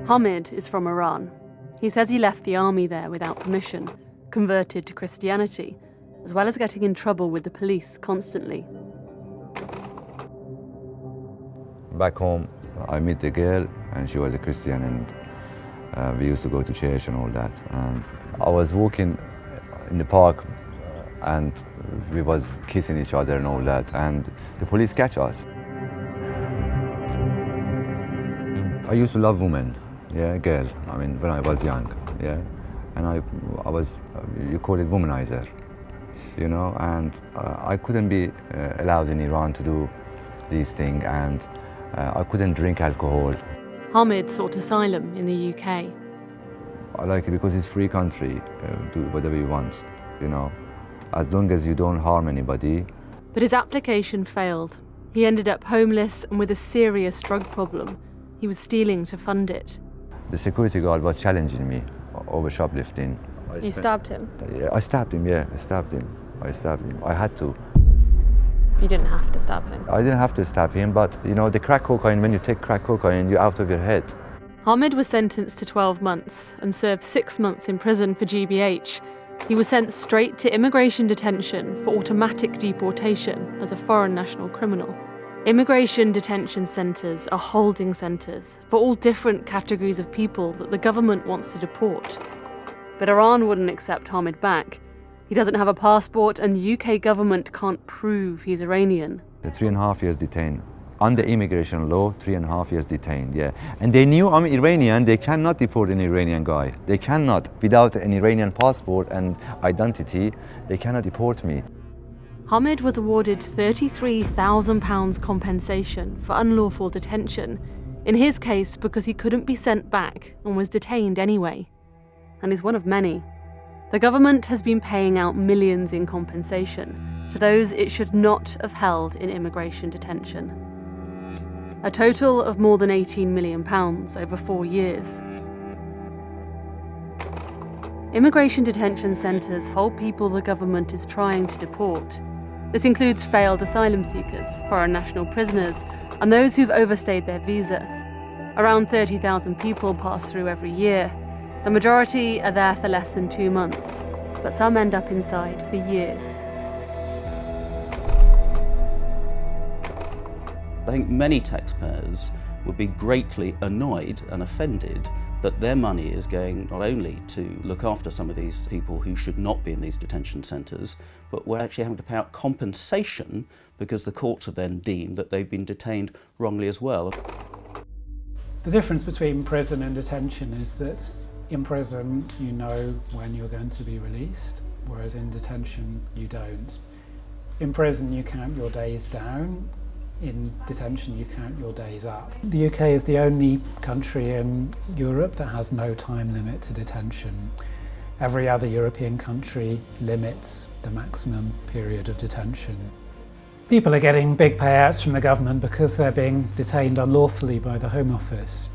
Hamid is from Iran. He says he left the army there without permission, converted to Christianity, as well as getting in trouble with the police constantly. Back home, I met a girl, and she was a Christian, and we used to go to church and all that. And I was walking in the park, and we was kissing each other and all that, and the police catch us. I used to love women, yeah, girl. I mean, when I was young, yeah, and I was, you call it womanizer, you know, and I couldn't be allowed in Iran to do these things, and I couldn't drink alcohol. Hamid sought asylum in the UK. I like it because it's a free country, do whatever you want, you know, as long as you don't harm anybody. But his application failed. He ended up homeless and with a serious drug problem. He was stealing to fund it. The security guard was challenging me over shoplifting. You stabbed him? Yeah, I stabbed him, yeah, I stabbed him. I had to. You didn't have to stab him? I didn't have to stab him, but you know, the crack cocaine, when you take crack cocaine, you're out of your head. Hamid was sentenced to 12 months and served 6 months in prison for GBH. He was sent straight to immigration detention for automatic deportation as a foreign national criminal. Immigration detention centres are holding centres for all different categories of people that the government wants to deport. But Iran wouldn't accept Hamid back. He doesn't have a passport, and the UK government can't prove he's Iranian. 3.5 years detained. Under immigration law, 3.5 years detained, yeah. And they knew I'm Iranian, they cannot deport an Iranian guy. They cannot. Without an Iranian passport and identity, they cannot deport me. Hamid was awarded £33,000 compensation for unlawful detention, in his case because he couldn't be sent back and was detained anyway. And he's one of many. The government has been paying out millions in compensation to those it should not have held in immigration detention. A total of more than £18 million over 4 years. Immigration detention centres hold people the government is trying to deport. This includes failed asylum seekers, foreign national prisoners, and those who've overstayed their visa. Around 30,000 people pass through every year. The majority are there for less than 2 months, but some end up inside for years. I think many taxpayers would be greatly annoyed and offended that their money is going not only to look after some of these people who should not be in these detention centres, but we're actually having to pay out compensation because the courts have then deemed that they've been detained wrongly as well. The difference between prison and detention is that in prison you know when you're going to be released, whereas in detention you don't. In prison you count your days down. In detention, you count your days up. The UK is the only country in Europe that has no time limit to detention. Every other European country limits the maximum period of detention. People are getting big payouts from the government because they're being detained unlawfully by the Home Office.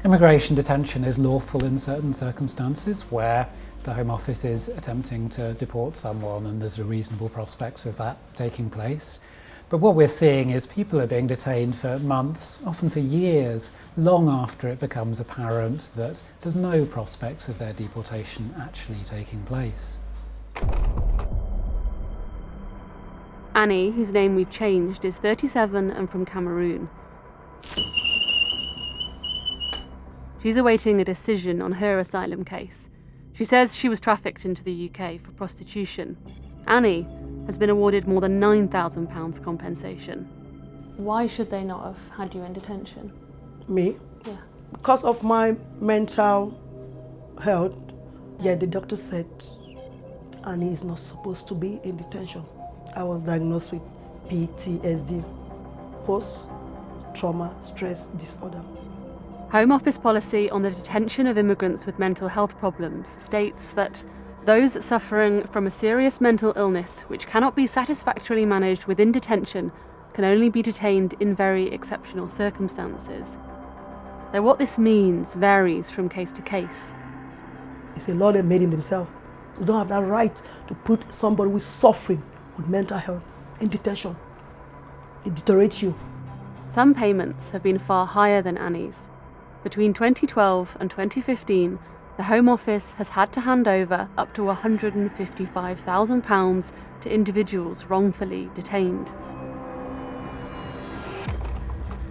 Immigration detention is lawful in certain circumstances where the Home Office is attempting to deport someone and there's a reasonable prospect of that taking place. But what we're seeing is people are being detained for months, often for years, long after it becomes apparent that there's no prospect of their deportation actually taking place. Annie, whose name we've changed, is 37 and from Cameroon. She's awaiting a decision on her asylum case. She says she was trafficked into the UK for prostitution. Annie has been awarded more than £9,000 compensation. Why should they not have had you in detention? Me? Yeah. Because of my mental health. Yeah, the doctor said Annie is not supposed to be in detention. I was diagnosed with PTSD, post-trauma stress disorder. Home Office policy on the detention of immigrants with mental health problems states that those suffering from a serious mental illness which cannot be satisfactorily managed within detention can only be detained in very exceptional circumstances. Though what this means varies from case to case. It's a law they made him themselves. You don't have that right to put somebody who is suffering with mental health in detention. It deteriorates you. Some payments have been far higher than Annie's. Between 2012 and 2015, the Home Office has had to hand over up to £155,000 to individuals wrongfully detained.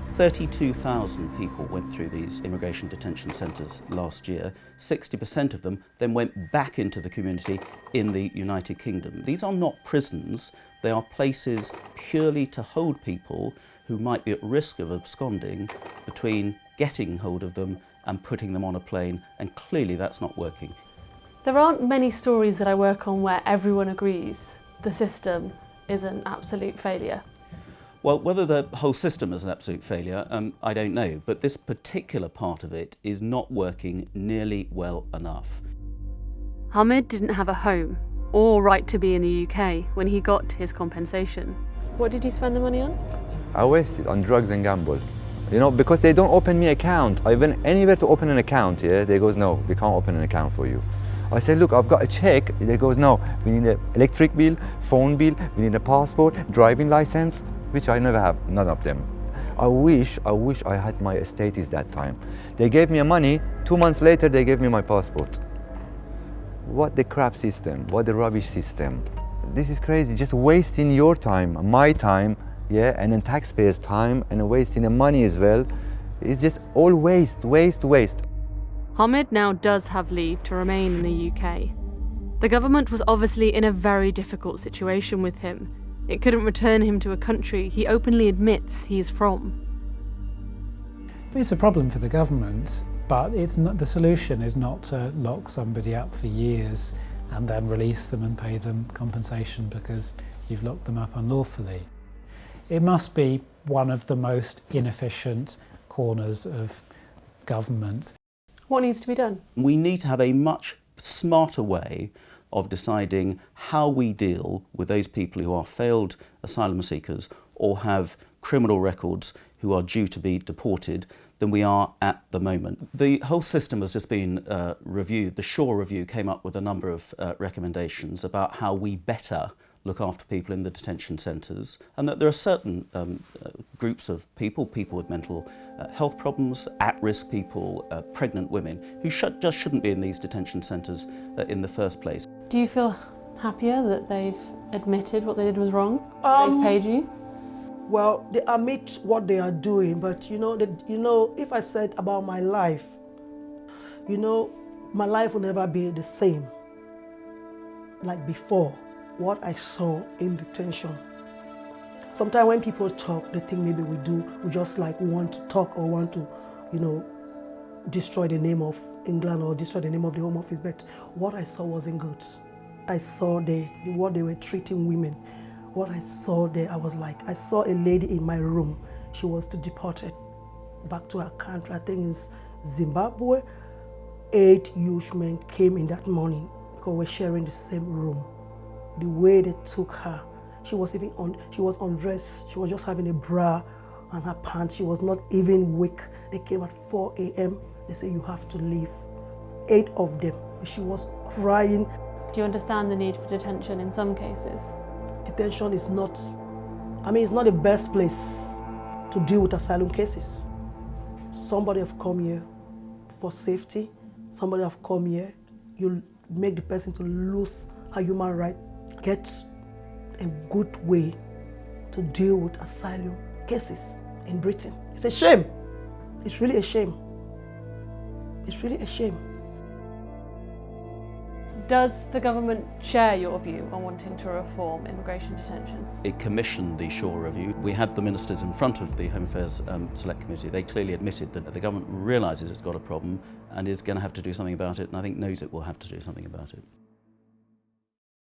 32,000 people went through these immigration detention centres last year. 60% of them then went back into the community in the United Kingdom. These are not prisons, they are places purely to hold people who might be at risk of absconding between getting hold of them and putting them on a plane, and clearly that's not working. There aren't many stories that I work on where everyone agrees the system is an absolute failure. Well, whether the whole system is an absolute failure, I don't know, but this particular part of it is not working nearly well enough. Hamid didn't have a home or right to be in the UK when he got his compensation. What did you spend the money on? I wasted on drugs and gamble. You know, because they don't open me account. I went anywhere to open an account, yeah? They goes, no, we can't open an account for you. I said, look, I've got a check. They goes, no, we need an electric bill, phone bill, we need a passport, driving license, which I never have, none of them. I wish I had my estates that time. They gave me money, 2 months later they gave me my passport. What the crap system, what the rubbish system. This is crazy, just wasting your time, my time, yeah, and then taxpayers' time, and wasting the money as well. It's just all waste, waste, waste. Hamid now does have leave to remain in the UK. The government was obviously in a very difficult situation with him. It couldn't return him to a country he openly admits he's from. It's a problem for the government, but it's not, the solution is not to lock somebody up for years and then release them and pay them compensation because you've locked them up unlawfully. It must be one of the most inefficient corners of government. What needs to be done? We need to have a much smarter way of deciding how we deal with those people who are failed asylum seekers or have criminal records who are due to be deported than we are at the moment. The whole system has just been reviewed. The Shaw Review came up with a number of recommendations about how we better look after people in the detention centres, and that there are certain groups of people with mental health problems, at-risk people, pregnant women, who just shouldn't be in these detention centres in the first place. Do you feel happier that they've admitted what they did was wrong? They've paid you? Well, they admit what they are doing, but if I said about my life, my life will never be the same like before. What I saw in detention. Sometimes when people talk, they think maybe we just like want to talk or want to, destroy the name of England or destroy the name of the Home Office. But what I saw wasn't good. I saw what they were treating women. What I saw there, I saw a lady in my room. She was to deported back to her country. I think it's Zimbabwe. 8 huge men came in that morning because we're sharing the same room. The way they took her, she was undressed. She was just having a bra and her pants. She was not even awake. They came at 4 a.m. They said, you have to leave. 8 of them. She was crying. Do you understand the need for detention in some cases? Detention is not, it's not the best place to deal with asylum cases. Somebody have come here for safety. Somebody have come here. You make the person to lose her human right. Get a good way to deal with asylum cases in Britain. It's a shame. It's really a shame. It's really a shame. Does the government share your view on wanting to reform immigration detention? It commissioned the Shaw Review. We had the ministers in front of the Home Affairs Select Committee. They clearly admitted that the government realises it's got a problem and is going to have to do something about it, and I think knows it will have to do something about it.